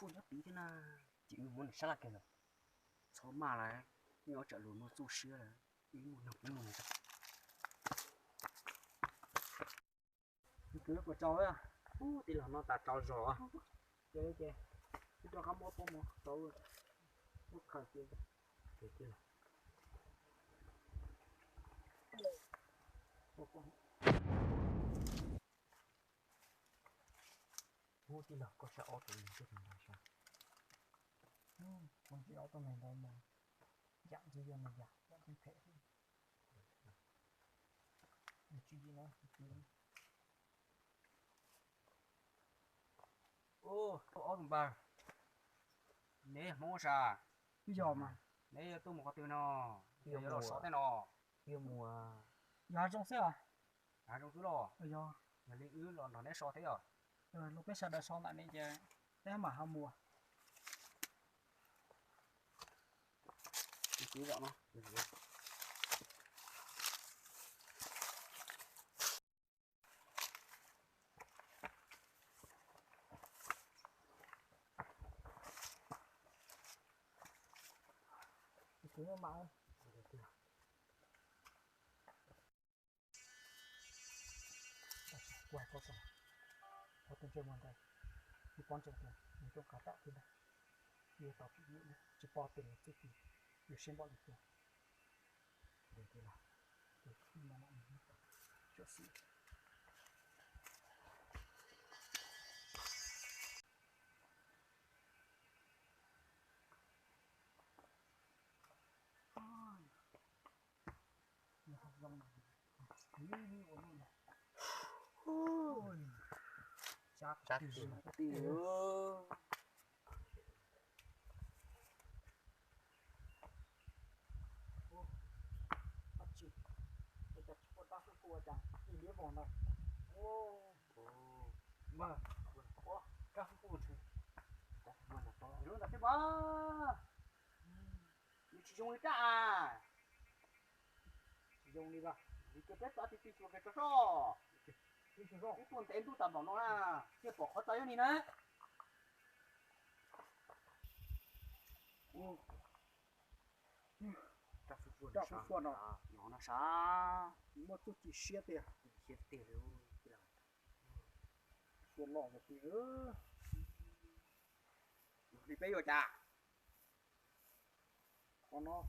phụ nhất tí thế nào chị muốn sao là kìa rồi số mà là nhỏ trợ lùi nó tu sửa là ý một nọc nó một cứ của cháu á thì là nó ta trâu rõ chơi chơi cái cho khám bố một cháu một khởi chơi thì chứ mua thì là có sẽ ô tô mình chút mình sao còn cái ô tô này đâu mà dạng gì giờ mà dạng không thể chuyện gì nữa ô thằng bà nè mua sao bây giờ mà nè tôi một cái tiêu nó Tiêu giờ mùa. nó sáu tên nó yêu mùa giờ trong xe à trong túi lo bây giờ nhà đi ứ nó nè so thế rồi rồi lúc bây giờ đã xong lại này chứ thế mà ham mùa tí dọn nó cứ nó mãi quay có sao có tên chơi mòn đây đi con chơi tiền mình cho cả tạ tiền này nhiều tàu kỹ nữa chỉ bỏ tiền một chút thì nhiều xem bọn được để thế nào để khi mà nó cho xí nhiều học dòng này như ổn này ôi chắc chắc từ tiền từ tiêu bắt chịu bây giờ chúng ta sẽ cua chẳng đi đĩa vòng này ô mà ô các phụ nữ chắc mua là to luôn là thế ba như chỉ dùng cái à dùng đi ba thì cái tết đó thì chỉ dùng cái cho so đi sử dụng cái tuần tên tu tập bảo nó là cái bỏ khó tay này nè các phụ phụ nó nó sao một chút chỉ xé tiền chết tiền luôn phụ lọ một tí nữa đi bây giờ cha còn nó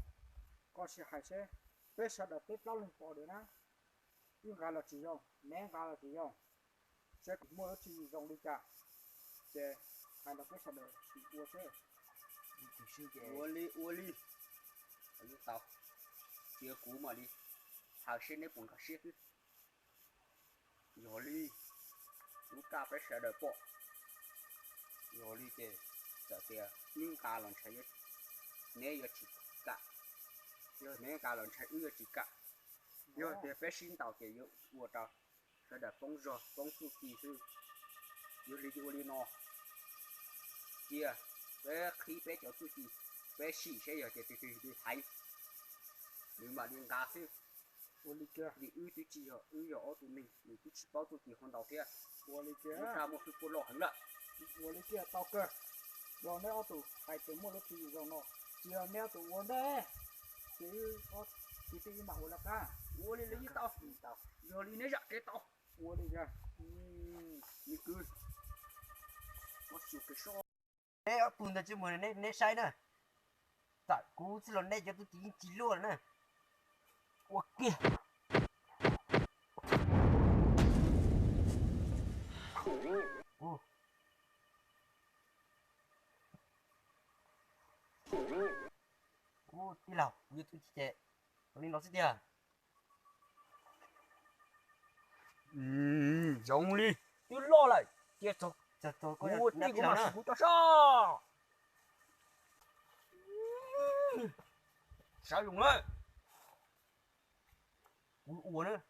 có sẽ hay sẽ bây giờ đã tết lâu lên bỏ được nè nhưng gà là chỉ dùng nén gà là chỉ dùng sẽ mua nó chỉ dùng đi cả để hay là bây giờ để chỉ mua sẽ chỉ sư cái uali ở dưới tàu chưa cũ mà đi hàng xin đấy cũng cả xếp rồi đi chúng ta phải sợ đợi bộ rồi đi cái sợ tiền nhưng cả lần thấy nếu giờ chỉ cả giờ nếu cả lần thấy giờ chỉ cả giờ thì phải xin tàu cái giờ của tàu sợ đợi bông rồi bông su kỳ sư giờ đi nó kia với khi bé cho tụi chị bé xỉ sẽ giờ thì đi thấy nếu mà đi cà phê Uli kia đi ư tụi chị ở ư ở tụi mình tụi chị bao tụi chị con đầu kia Uli kia chúng ta một cái cô lọ hẳn lận Uli kia tao cơ rồi nếu tụi phải tìm mua nó thì rồi nó chỉ là nếu tụi uống đấy chứ có thì mà uống là cả Uli lấy tao rồi đi lấy giặc cái tao Uli kia như cứ có chịu cái số nè ở tuần đó chứ mà nè sai nè tại cú chỉ là nè cho tôi tính chỉ luôn nè ok đi nào như tôi chỉ chạy đi nó sẽ đi à giống đi tôi lo lại chia cho có mua nè tiền nào mà nè sụp cho sao sao dùng đấy ủa nữa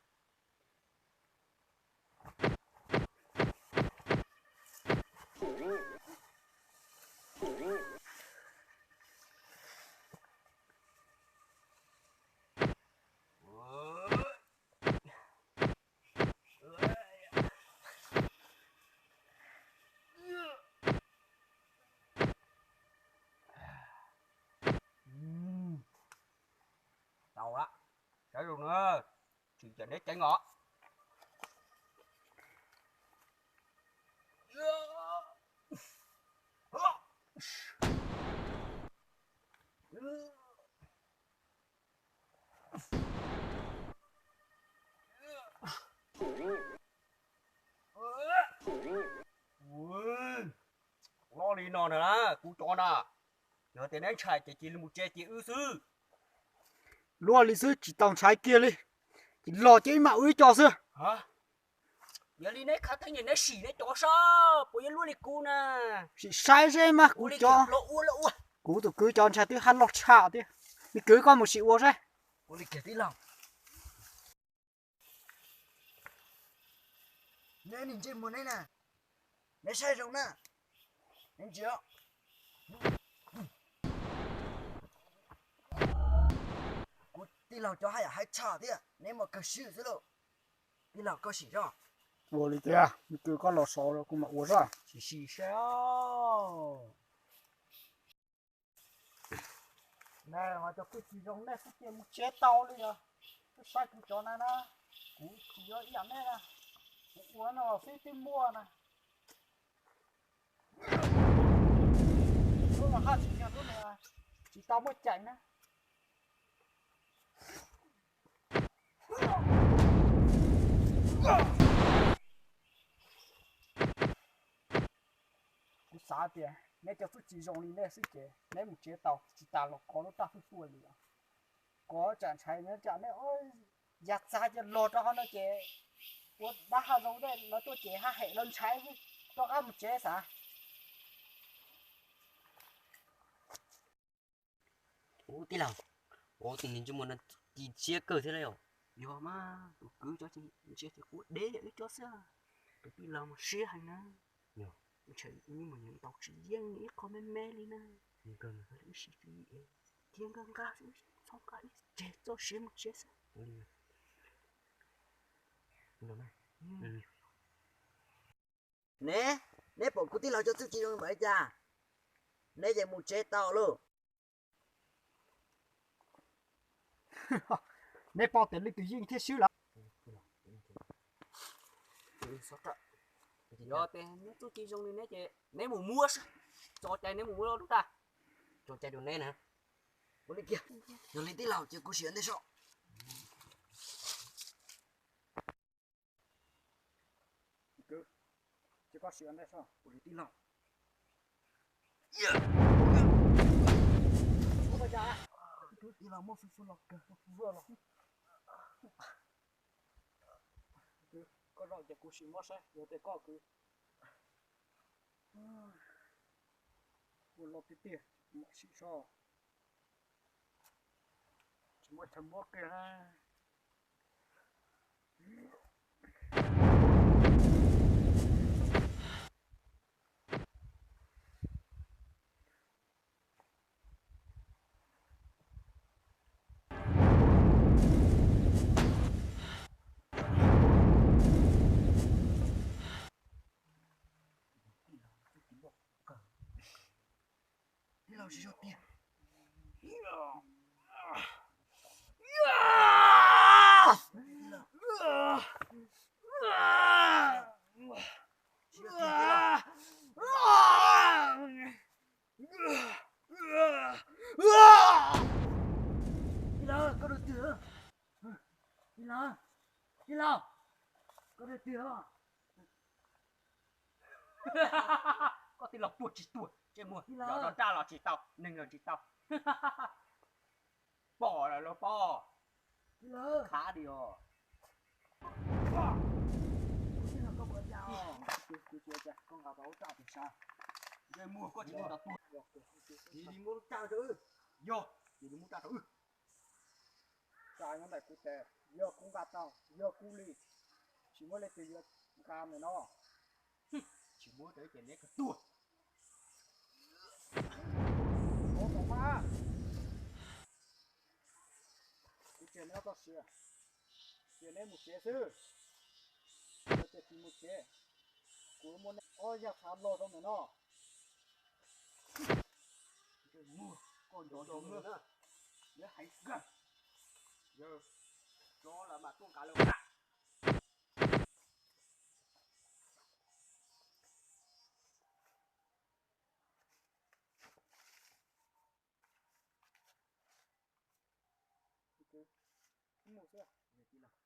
Trái rồi nữa. Chỉ cho nét trái ngọt. Lo đi nó nè, cú cho nè. Nhớ tên ấy chạy chỉ là một chế chỉ ư sư. Lúa lý sư chỉ tòng trái kia đi. Chỉ lò chế mà ư cho xưa. Hả? Giờ đi nấy khá thấy nhìn nấy xỉ nấy cho sao? Bây giờ luôn đi cú nè. Chỉ sai rồi mà cú cho. Lộ. Cú tụi cứ cho trái thứ hắn lọt chảo đi. Mình cứ con một xịu rồi. Ủa đi kể tí lòng. Nè nhìn trên mùa này nè. Nè sai rồi nè. Em chưa? Tí lòng cho hai chả thế à? Nè mà cơ sự thế đâu. Tí lòng có xỉ rồi. Ủa lý thế mình cứ con lọt sò rồi cũng mà ủa rồi. Chỉ xỉ sao? Này họ cho cái chỉ giống này cái tiền một chế tàu đi à. Cái sai cũng cho này nè. Cú chỉ cho ý này nè. Ủa nó phải tìm mua nè. Tôi mà hát chỉ nhận tôi này. Chỉ tao mới chạy nè. Cú xả tiền. Nếu cho tôi chỉ dùng đi nè sức chế. Nếu một chế tàu chỉ tao là có nó ta phải phùa liền. Có chẳng chạy nữa chẳng này ôi. Giặt ra cho lột ra nó chế. Ủa đã hạ giống đây nó tôi chế hạ hệ lên trái với. Cho các một chế xả. Ủa tí lòng. Ủa tình hình cho mình chỉ chia cờ thế này rồi. Yo mà, tôi cứ cho chị chia thì cú đế để cho sao? Tôi đi làm một xía hành nè. Yo. Chạy nhưng mà những tàu chỉ riêng nghĩ có mê mê đi nè. Nhưng cần Phải đi xí phí ấy. Thiên gần ca chứ, xong cả đi chết cho xí một chết sao? Nè, nè bộ cụ tí lòng cho tôi chỉ dùng mấy cha. Nè giờ một chế tao luôn. Nếu bao tiền lấy tự nhiên thế xíu lắm. Sao cả? Yo tiền nếu tôi chỉ dùng đi nè chị, nếu mà mua sao? Cho chạy nếu mà mua đâu đúng ta? Cho chạy đường này nè. Bố đi kia. Rồi lấy tí lòng chứ cụ xuyến thế sao? Cứ. Chứ có xuyến đây sao? Ủa đi tí lòng. Không phải ra. Cứ tí lòng mua phi lọc cơ. Vừa lọc. Cứ. Có rồi cho cô xuyến mất xe. Rồi để có cứ. Vừa lọc tí tìa. Mọi sự sao. Chỉ một thầm mất kìa ha. Tí lòng sẽ cho tiền. Đi nào, có được tiền. Đi nào, có được tiền. Có tiền lọc tuột chỉ tuột. Chơi mua. Đi Đó nào. nó ra là chỉ tao. Nên là chỉ tao. Bỏ là nó bỏ. Đi nào. Khá đi rồi. Đi nào, có bữa nào. Cứ chưa cha. Con gà báo trả thì sao? Chơi mua có chỉ mua tao tuột. Đi đi mua chào chứ. Yo. Chỉ đi mua tao thôi. Trái nó lại cụ tè. Giờ cũng gà tao. Giờ cụ lì. Chỉ mới lấy từ giờ gà này nó. Chỉ mua tới tiền đấy cái tuột. Ủa cậu ba. Cái chuyện nó có sửa. Chuyện này một chế sư. Nó sẽ chỉ một chế. Của một này. Ôi giờ thám lô trong này nó. Chơi mua. Còn đồ mua nữa. Nhớ hãy gần. Giờ. cho là bà tuôn cá lồng cả ok một xe Về tí nào.